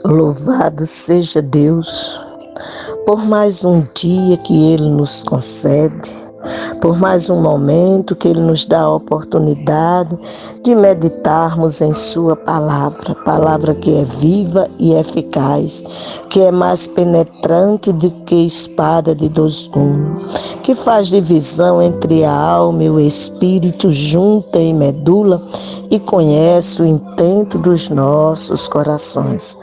Louvado seja Deus por mais um dia que Ele nos concede, por mais um momento que Ele nos dá a oportunidade de meditarmos em Sua palavra, palavra que é viva e eficaz, que é mais penetrante do que espada de dois gumes, que faz divisão entre a alma e o espírito, junta e medula, e conhece o intento dos nossos corações.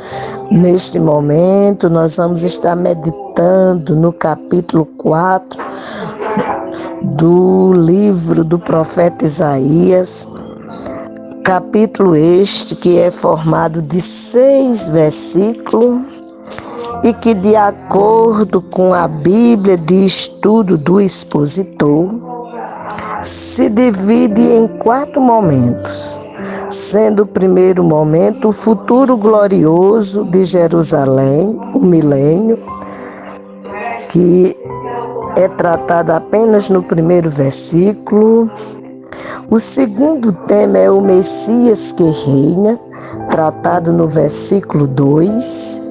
Neste momento, nós vamos estar meditando no capítulo 4 do livro do profeta Isaías, capítulo este que é formado de 6 versículos e que, de acordo com a Bíblia de Estudo do Expositor, se divide em 4 momentos, sendo o primeiro momento o futuro glorioso de Jerusalém, o milênio, que é tratado apenas no primeiro versículo. O segundo tema é o Messias que reina, tratado no versículo 2.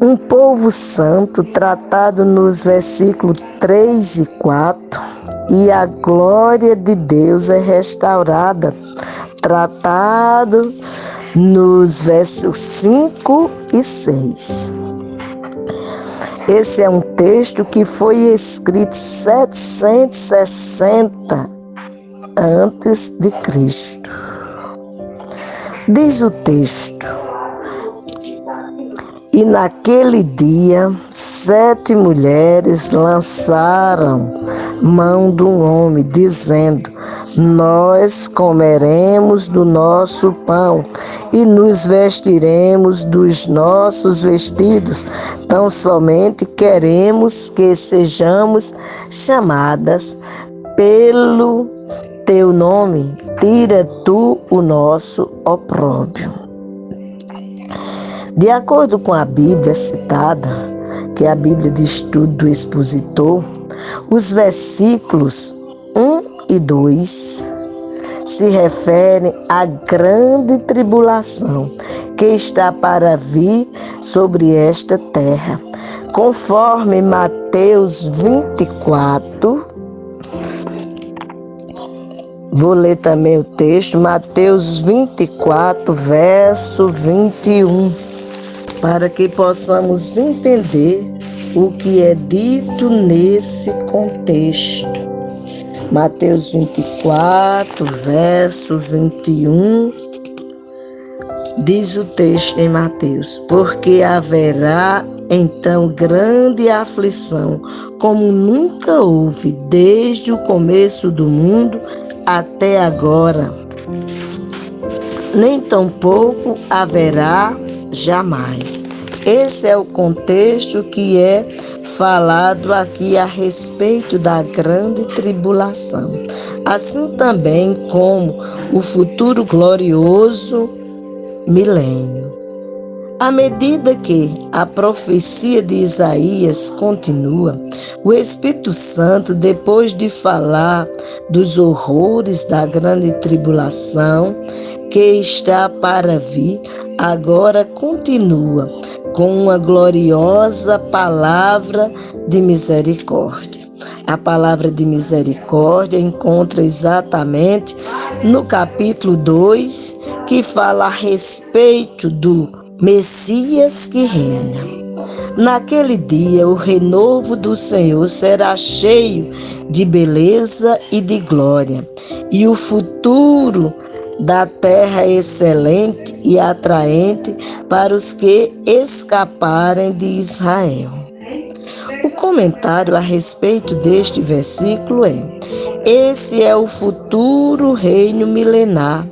Um povo santo, tratado nos versículos 3 e 4. E a glória de Deus é restaurada, tratado nos versos 5 e 6. Esse é um texto que foi escrito 760 antes de Cristo. Diz o texto: e naquele dia 7 mulheres lançaram mão de um homem, dizendo: nós comeremos do nosso pão e nos vestiremos dos nossos vestidos, tão somente queremos que sejamos chamadas pelo teu nome, tira tu o nosso opróbrio. De acordo com a Bíblia citada, que é a Bíblia de Estudo do Expositor, os versículos 1 e 2 se referem à grande tribulação que está para vir sobre esta terra. Conforme Mateus 24, vou ler também o texto, Mateus 24, verso 21, para que possamos entender o que é dito nesse contexto. Mateus 24, verso 21, diz o texto em Mateus: porque haverá então grande aflição, como nunca houve desde o começo do mundo até agora, nem tampouco haverá jamais. Esse é o contexto que é falado aqui a respeito da grande tribulação, assim também como o futuro glorioso milênio. À medida que a profecia de Isaías continua, o Espírito Santo, depois de falar dos horrores da grande tribulação que está para vir, agora continua com uma gloriosa palavra de misericórdia. A palavra de misericórdia encontra exatamente no capítulo 2, que fala a respeito do Messias que reina. Naquele dia, o renovo do Senhor será cheio de beleza e de glória, e o futuro da terra excelente e atraente para os que escaparem de Israel. O comentário a respeito deste versículo é: esse é o futuro reino milenar.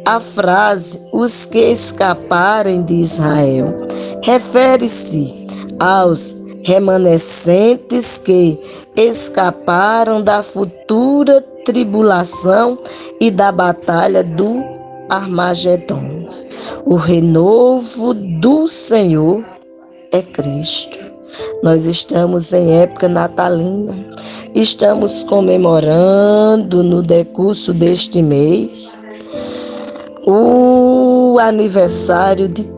A frase "os que escaparem de Israel" refere-se aos remanescentes que escaparam da futura tribulação e da batalha do Armagedon. O renovo do Senhor é Cristo. Nós estamos em época natalina, estamos comemorando no decurso deste mês o aniversário de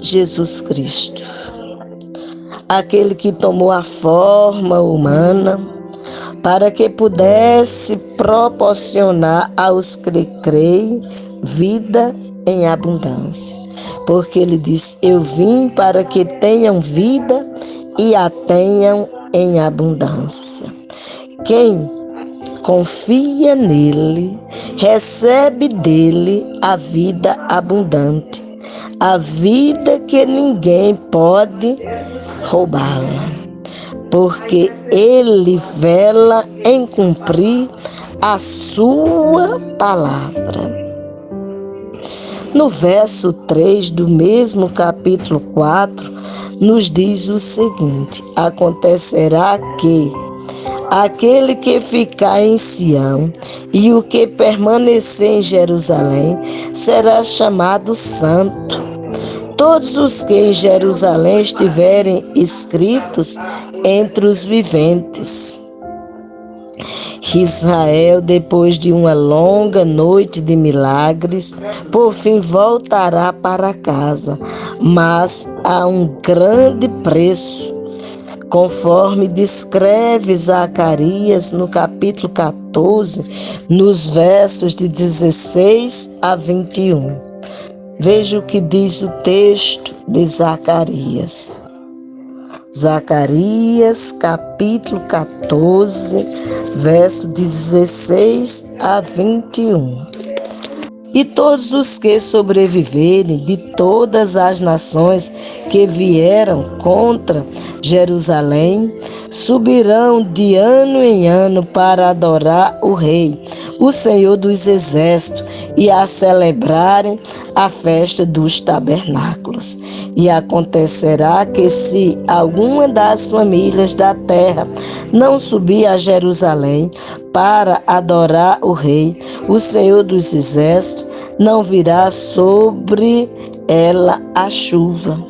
Jesus Cristo, aquele que tomou a forma humana para que pudesse proporcionar aos que creem vida em abundância. Porque ele diz: eu vim para que tenham vida e a tenham em abundância. Quem confia nele recebe dele a vida abundante, a vida que ninguém pode roubá-la, porque ele vela em cumprir a sua palavra. No verso 3 do mesmo capítulo 4, nos diz o seguinte: acontecerá que aquele que ficar em Sião e o que permanecer em Jerusalém será chamado santo. Todos os que em Jerusalém estiverem inscritos entre os viventes. Israel, depois de uma longa noite de milagres, por fim voltará para casa, mas a um grande preço, conforme descreve Zacarias no capítulo 14, nos versos de 16 a 21. Veja o que diz o texto de Zacarias. Zacarias, capítulo 14, verso de 16 a 21. E todos os que sobreviverem de todas as nações que vieram contra Jerusalém subirão de ano em ano para adorar o Rei, o Senhor dos Exércitos, e a celebrarem a festa dos tabernáculos. E acontecerá que se alguma das famílias da terra não subir a Jerusalém para adorar o Rei, o Senhor dos Exércitos, não virá sobre ela a chuva.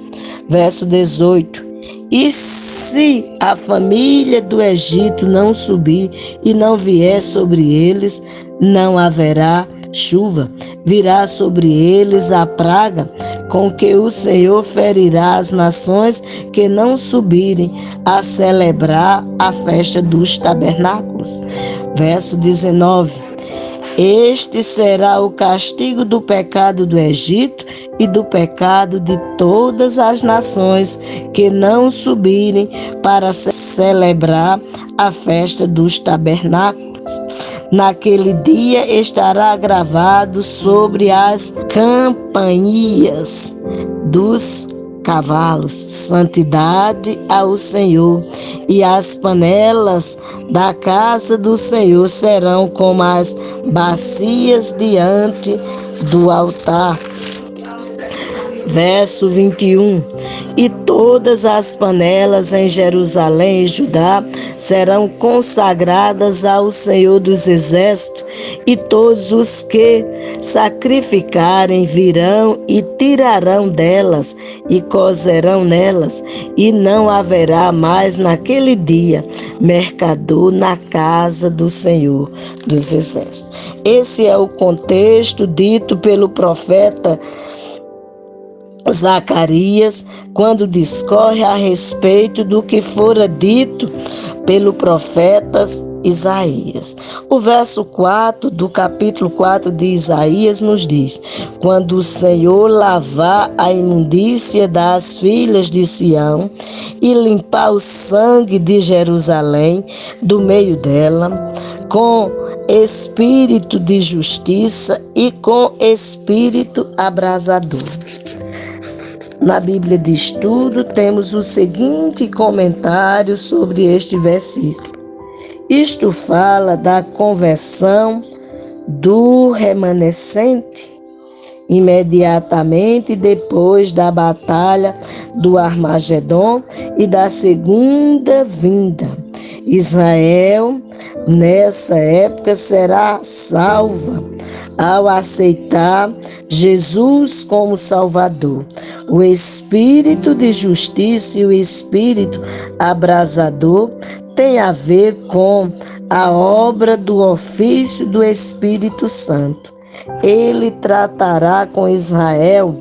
Verso 18. E se a família do Egito não subir e não vier sobre eles, não haverá chuva. Virá sobre eles a praga com que o Senhor ferirá as nações que não subirem a celebrar a festa dos tabernáculos. Verso 19. Este será o castigo do pecado do Egito e do pecado de todas as nações que não subirem para celebrar a festa dos tabernáculos. Naquele dia estará gravado sobre as campanhas dos cavalos: santidade ao Senhor, e as panelas da casa do Senhor serão como as bacias diante do altar. Verso 21. E todas as panelas em Jerusalém e Judá serão consagradas ao Senhor dos Exércitos, e todos os que sacrificarem virão e tirarão delas e cozerão nelas, e não haverá mais naquele dia mercador na casa do Senhor dos Exércitos. Esse é o contexto dito pelo profeta Zacarias, quando discorre a respeito do que fora dito pelo profeta Isaías. O verso 4 do capítulo 4 de Isaías nos diz: quando o Senhor lavar a imundícia das filhas de Sião e limpar o sangue de Jerusalém do meio dela, com espírito de justiça e com espírito abrasador. Na Bíblia de Estudo temos o seguinte comentário sobre este versículo. Isto fala da conversão do remanescente imediatamente depois da batalha do Armagedon e da segunda vinda. Israel, nessa época, será salva ao aceitar Jesus como Salvador. O espírito de justiça e o espírito abrasador tem a ver com a obra do ofício do Espírito Santo. Ele tratará com Israel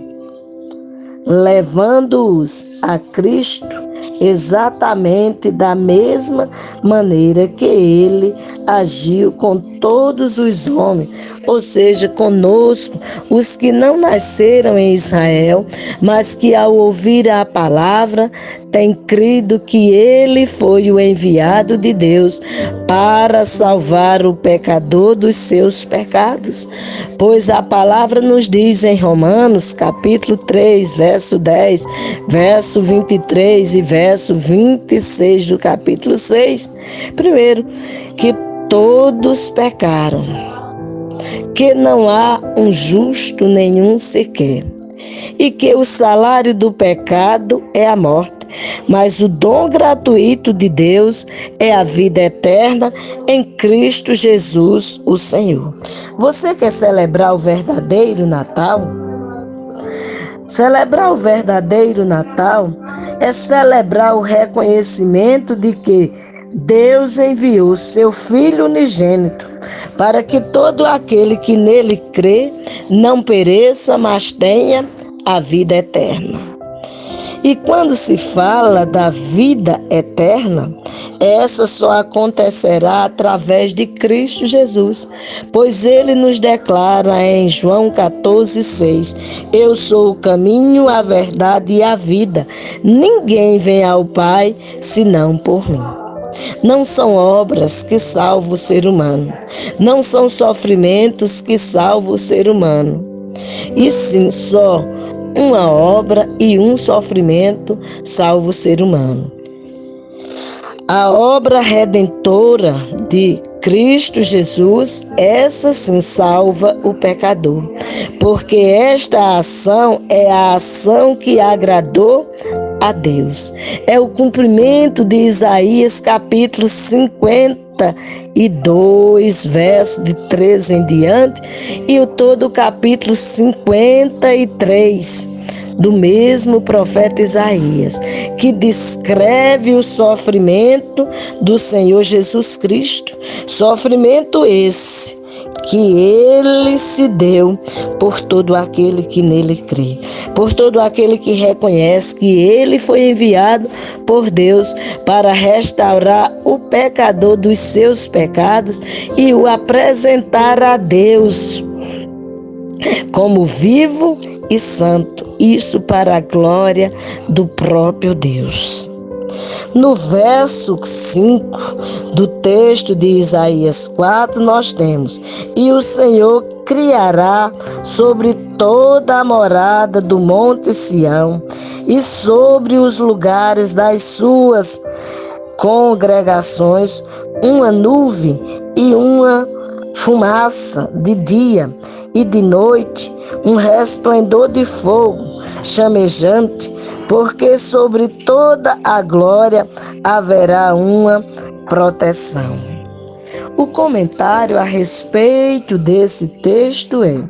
levando-os a Cristo exatamente da mesma maneira que ele agiu com todos os homens, ou seja, conosco, os que não nasceram em Israel, mas que ao ouvir a palavra têm crido que ele foi o enviado de Deus para salvar o pecador dos seus pecados. Pois a palavra nos diz em Romanos, capítulo 3, verso 10, verso 23 e verso 26 do capítulo 6, primeiro, que todos pecaram, que não há um justo nenhum sequer, e que o salário do pecado é a morte, mas o dom gratuito de Deus é a vida eterna em Cristo Jesus, o Senhor. Você quer celebrar o verdadeiro Natal? Celebrar o verdadeiro Natal é celebrar o reconhecimento de que Deus enviou seu Filho unigênito para que todo aquele que nele crê não pereça, mas tenha a vida eterna. E quando se fala da vida eterna, essa só acontecerá através de Cristo Jesus, pois ele nos declara em João 14,6: Eu sou o caminho, a verdade e a vida. Ninguém vem ao Pai senão por mim. Não são obras que salvam o ser humano, não são sofrimentos que salvam o ser humano, e sim só uma obra e um sofrimento salva o ser humano. A obra redentora de Cristo Jesus, essa sim salva o pecador, porque esta ação é a ação que agradou a Deus. É o cumprimento de Isaías capítulo 52, verso de 13 em diante, e o todo o capítulo 53 do mesmo profeta Isaías, que descreve o sofrimento do Senhor Jesus Cristo, sofrimento esse que ele se deu por todo aquele que nele crê, por todo aquele que reconhece que ele foi enviado por Deus para restaurar o pecador dos seus pecados e o apresentar a Deus como vivo e santo, isso para a glória do próprio Deus. No verso 5 do texto de Isaías 4, nós temos: E o Senhor criará sobre toda a morada do monte Sião e sobre os lugares das suas congregações uma nuvem e uma fumaça de dia, e de noite um resplendor de fogo chamejante, porque sobre toda a glória haverá uma proteção. O comentário a respeito desse texto é: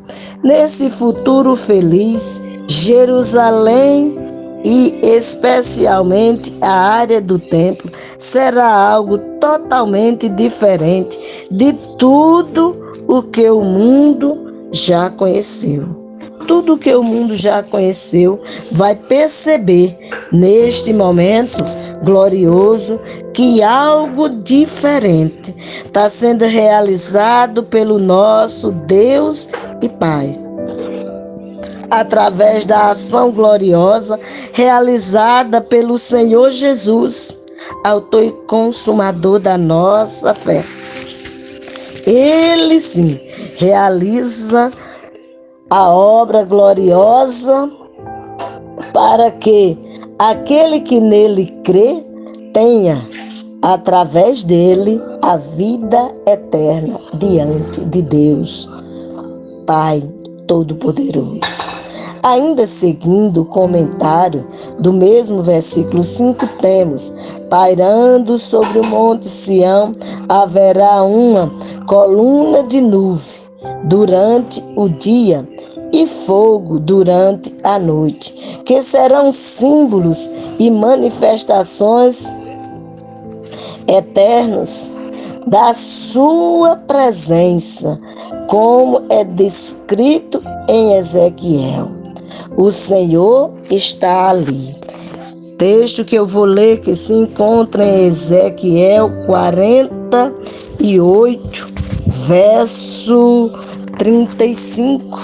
nesse futuro feliz, Jerusalém e especialmente a área do templo será algo totalmente diferente de tudo o que o mundo já conheceu. Tudo que o mundo já conheceu vai perceber neste momento glorioso que algo diferente está sendo realizado pelo nosso Deus e Pai, através da ação gloriosa realizada pelo Senhor Jesus, autor e consumador da nossa fé. Ele sim realiza a obra gloriosa para que aquele que nele crê tenha, através dele, a vida eterna diante de Deus, Pai Todo-Poderoso. Ainda seguindo o comentário do mesmo versículo 5, temos: pairando sobre o monte Sião haverá uma coluna de nuvem durante o dia e fogo durante a noite, que serão símbolos e manifestações eternos da sua presença, como é descrito em Ezequiel. o Senhor está ali. Texto que eu vou ler que se encontra em Ezequiel 48, verso 35.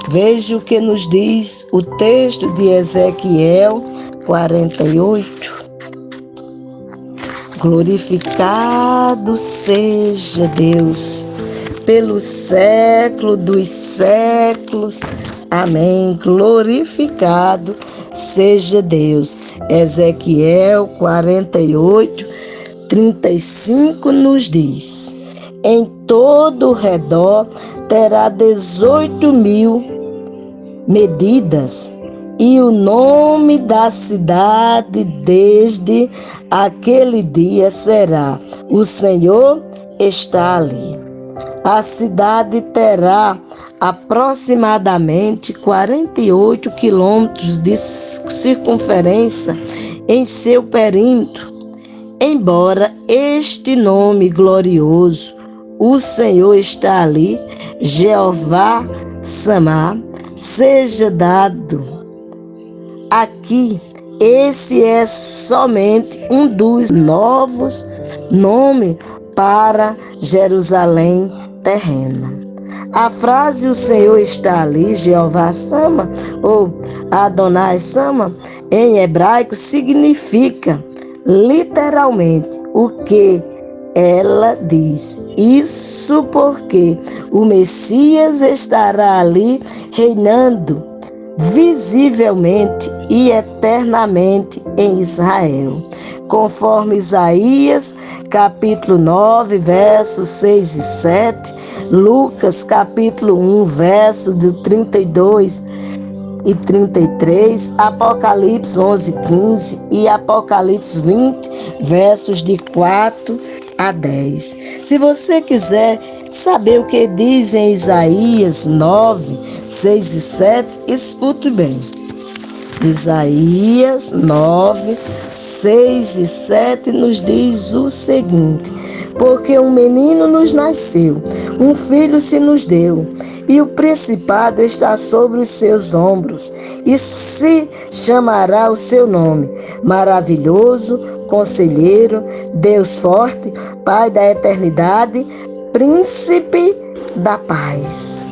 Veja o que nos diz o texto de Ezequiel 48. Glorificado seja Deus, pelo século dos séculos. Amém. Glorificado seja Deus. Ezequiel 48, 35 nos diz: em todo o redor terá 18.000 medidas, e o nome da cidade desde aquele dia será: o Senhor está ali. A cidade terá aproximadamente 48 quilômetros de circunferência em seu perímetro. Embora este nome glorioso, o Senhor está ali, Jeová Samá, seja dado aqui, esse é somente um dos novos nomes para Jerusalém terrena. A frase "o Senhor está ali", Jeová Sama ou Adonai Sama, em hebraico significa literalmente o que ela diz. Isso porque o Messias estará ali reinando visivelmente e eternamente em Israel. Conforme Isaías, capítulo 9, versos 6 e 7, Lucas, capítulo 1, verso de 32 e 33, Apocalipse 11, 15 e Apocalipse 20, versos de 4 a 10. Se você quiser saber o que diz em Isaías 9, 6 e 7, escute bem. Isaías 9, 6 e 7 nos diz o seguinte: porque um menino nos nasceu, um filho se nos deu, e o principado está sobre os seus ombros, e se chamará o seu nome: Maravilhoso, Conselheiro, Deus Forte, Pai da Eternidade, Príncipe da Paz.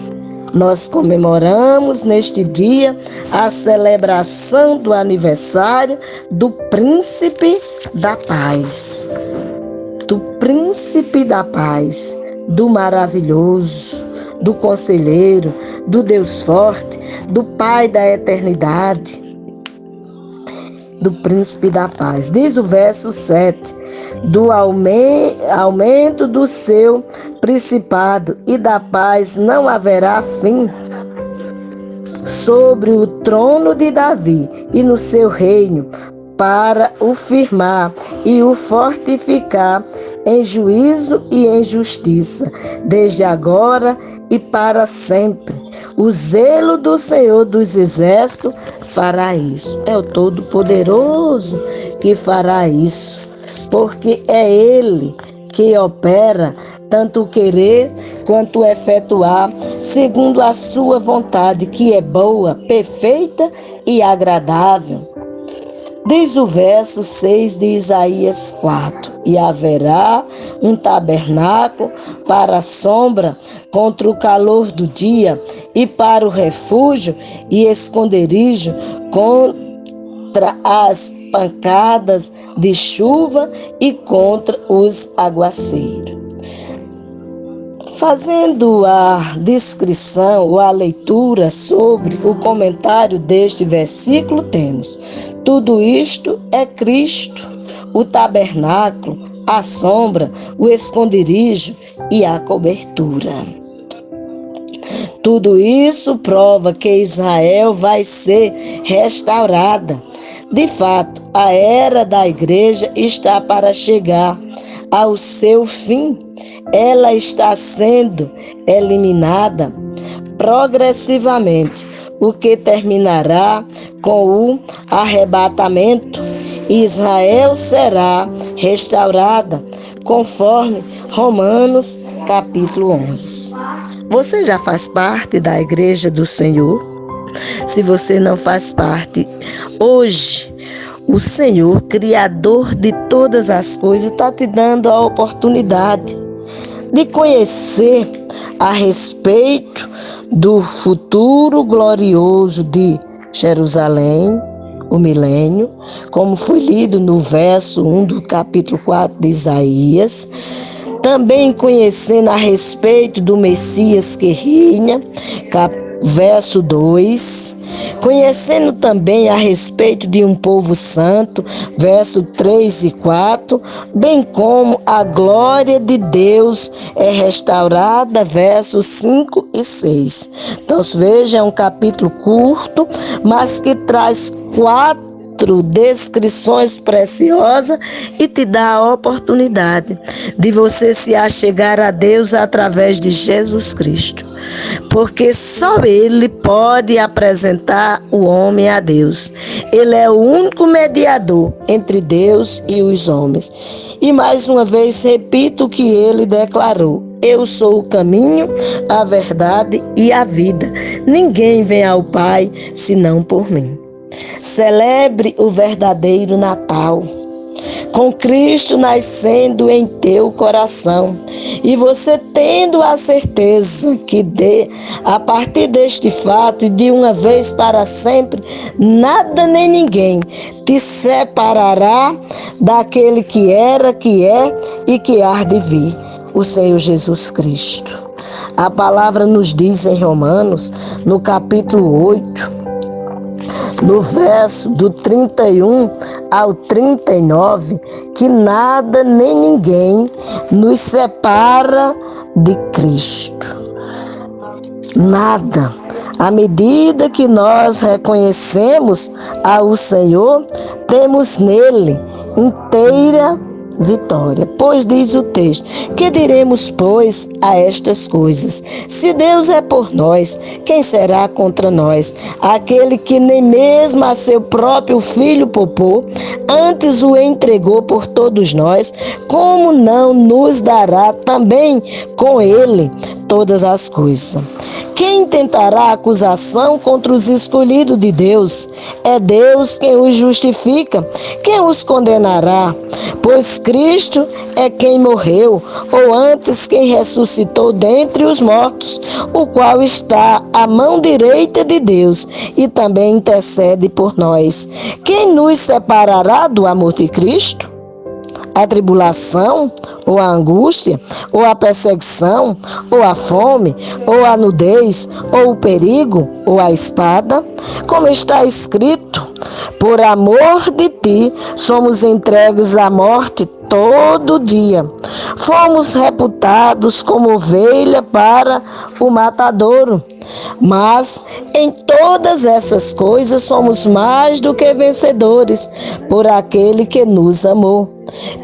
Nós comemoramos neste dia a celebração do aniversário do Príncipe da Paz. Do Príncipe da Paz, do Maravilhoso, do Conselheiro, do Deus Forte, do Pai da Eternidade, do Príncipe da Paz. Diz o verso 7, do aumento do seu principado e da paz não haverá fim sobre o trono de Davi e no seu reino, para o firmar e o fortificar em juízo e em justiça, desde agora e para sempre. O zelo do Senhor dos Exércitos fará isso. É o Todo-Poderoso que fará isso, porque é Ele que opera tanto o querer quanto o efetuar, segundo a sua vontade, que é boa, perfeita e agradável. Diz o verso 6 de Isaías 4: e haverá um tabernáculo para a sombra contra o calor do dia, e para o refúgio e esconderijo contra as pancadas de chuva e contra os aguaceiros. Fazendo a descrição ou a leitura sobre o comentário deste versículo, temos: tudo isto é Cristo, o tabernáculo, a sombra, o esconderijo e a cobertura. Tudo isso prova que Israel vai ser restaurada. De fato, a era da igreja está para chegar ao seu fim. Ela está sendo eliminada progressivamente, o que terminará com o arrebatamento. Israel será restaurada, conforme Romanos capítulo 11. Você já faz parte da Igreja do Senhor? Se você não faz parte, hoje, o Senhor, Criador de todas as coisas, está te dando a oportunidade de conhecer a respeito do futuro glorioso de Jerusalém, o milênio, como foi lido no verso 1 do capítulo 4 de Isaías. Também conhecendo a respeito do Messias que reina, verso 2, conhecendo também a respeito de um povo santo, verso 3 e 4, bem como a glória de Deus é restaurada, versos 5 e 6. Então, veja, é um capítulo curto, mas que traz 4 descrições preciosas e te dá a oportunidade de você se achegar a Deus através de Jesus Cristo, porque só Ele pode apresentar o homem a Deus. Ele é o único mediador entre Deus e os homens. E mais uma vez repito o que Ele declarou: eu sou o caminho, a verdade e a vida. Ninguém vem ao Pai senão por mim. Celebre o verdadeiro Natal, com Cristo nascendo em teu coração, e você tendo a certeza que a partir deste fato, de uma vez para sempre, nada nem ninguém te separará daquele que era, que é e que há de vir, o Senhor Jesus Cristo. A palavra nos diz em Romanos, no capítulo 8, no verso do 31 ao 39, que nada nem ninguém nos separa de Cristo. Nada. À medida que nós reconhecemos ao Senhor, temos nele inteira vitória. Pois diz o texto: que diremos, pois, a estas coisas? Se Deus é por nós, quem será contra nós? Aquele que nem mesmo a seu próprio Filho poupou, antes o entregou por todos nós, como não nos dará também com ele todas as coisas? Quem tentará acusação contra os escolhidos de Deus? É Deus quem os justifica. Quem os condenará? Pois Cristo é quem morreu, ou antes quem ressuscitou dentre os mortos, o qual está à mão direita de Deus e também intercede por nós. Quem nos separará do amor de Cristo? A tribulação, ou a angústia, ou a perseguição, ou a fome, ou a nudez, ou o perigo, ou a espada? Como está escrito: por amor de ti somos entregues à morte todo dia. Fomos reputados como ovelha para o matadouro. Mas em todas essas coisas somos mais do que vencedores por aquele que nos amou.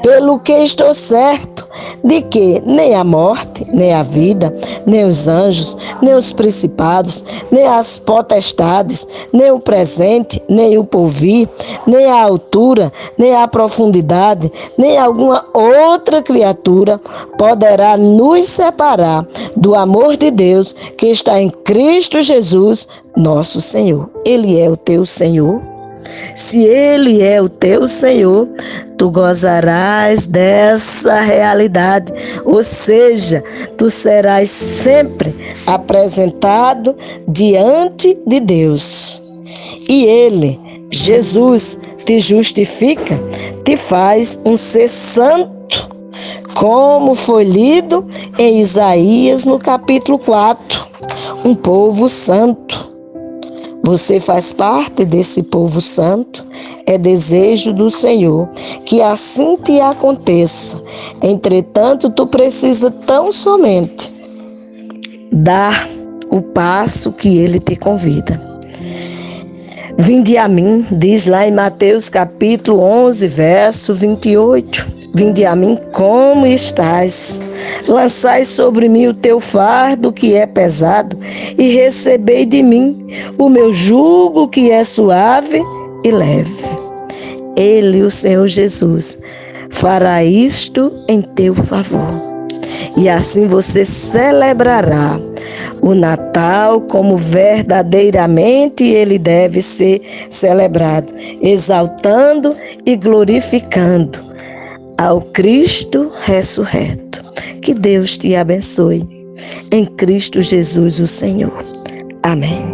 Pelo que estou certo de que nem a morte, nem a vida, nem os anjos, nem os principados, nem as potestades, nem o presente, nem o porvir, nem a altura, nem a profundidade, nem alguma outra criatura poderá nos separar do amor de Deus que está em Cristo Jesus, nosso Senhor. Ele é o teu Senhor. Se Ele é o teu Senhor, tu gozarás dessa realidade, ou seja, tu serás sempre apresentado diante de Deus. E Ele, Jesus, te justifica, te faz um ser santo, como foi lido em Isaías no capítulo 4, um povo santo. Você faz parte desse povo santo. É desejo do Senhor que assim te aconteça. Entretanto, tu precisa tão somente dar o passo que Ele te convida. Vinde a mim, diz lá em Mateus capítulo 11, verso 28. Vinde a mim como estás, lançai sobre mim o teu fardo que é pesado e recebei de mim o meu jugo que é suave e leve. Ele, o Senhor Jesus, fará isto em teu favor. E assim você celebrará o Natal como verdadeiramente ele deve ser celebrado, exaltando e glorificando ao Cristo ressurreto. Que Deus te abençoe. Em Cristo Jesus, o Senhor. Amém.